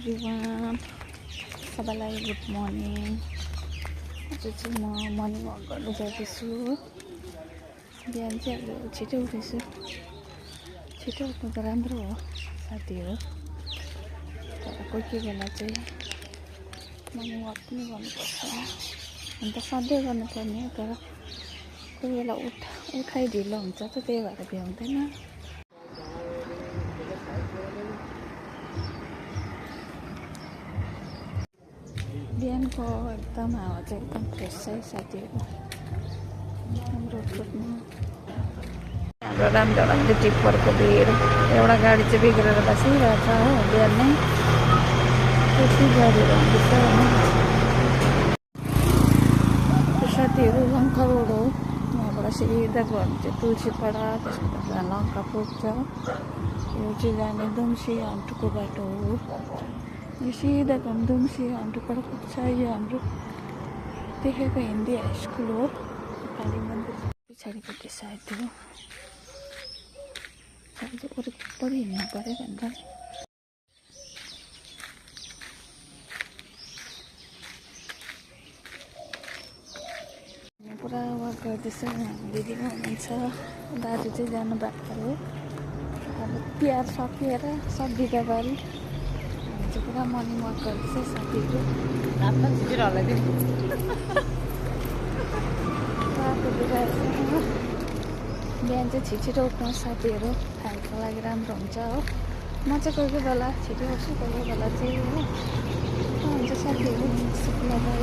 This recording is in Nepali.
एभ्रिवान, सबैलाई गुड मर्निङ। आज चाहिँ म मर्निङ वाक गर्नु जाँदैछु। बिहान चाहिँ अब छिटो उठेछु। छिटो उठ्नु त राम्रो हो साथीहरू, तर कोही बेला चाहिँ मर्निङ वाक पनि गर्नुपर्छ। अन्त सधैँ गर्नुपर्ने हो, तर कोही बेला उठाइ ढिलो हुन्छ त, त्यही भएर भ्याउँदैन। बिहानको एकदम हावा चाहिँ एकदम फ्रेस छ साथीहरू। हाम्रो रोडमा हाम्रो रामझोडाको टिप्परको भिड, एउटा गाडी चाहिँ बिग्रेर बसिरहेछ हो। बिहान नै यति गाडीहरू आउँदैछ होइन। साथीहरू लङ्का रोड हो, यहाँबाट सिधा गयो भने चाहिँ तुलसीपाडा, त्यसबाट लङ्का पुग्छ। यो चाहिँ जाने दुम्सी हन्टुको बाटो हो। यो सिधा गयो भने दुम्सी हन्टुबाट पुग्छ। यो हाम्रो देखेको हिन्दी हाई स्कुल हो, काली मन्दिर पछाडिपट्टि साइड हो। अब वरिपरि हिँड्नु पऱ्यो भनेर पुरा वाक गर्दैछ। दिदी पनि हुनुहुन्छ, दाजु चाहिँ जानु भएको थियो। अब तिहार सकिएर सब बिदाबारी हामी चाहिँ पुरा मर्निङ वाक गर्दैछ साथीहरू। आफ्नै छिटेर हल्लाइदिउँ। रातो बिराएको बिहान चाहिँ छिटो उठ्नु साथीहरू, हेल्थको लागि राम्रो हुन्छ हो। म चाहिँ कोही बेला छिटो उठ्छु, कोही बेला चाहिँ हो हुन्छ साथीहरू। शुक्लबार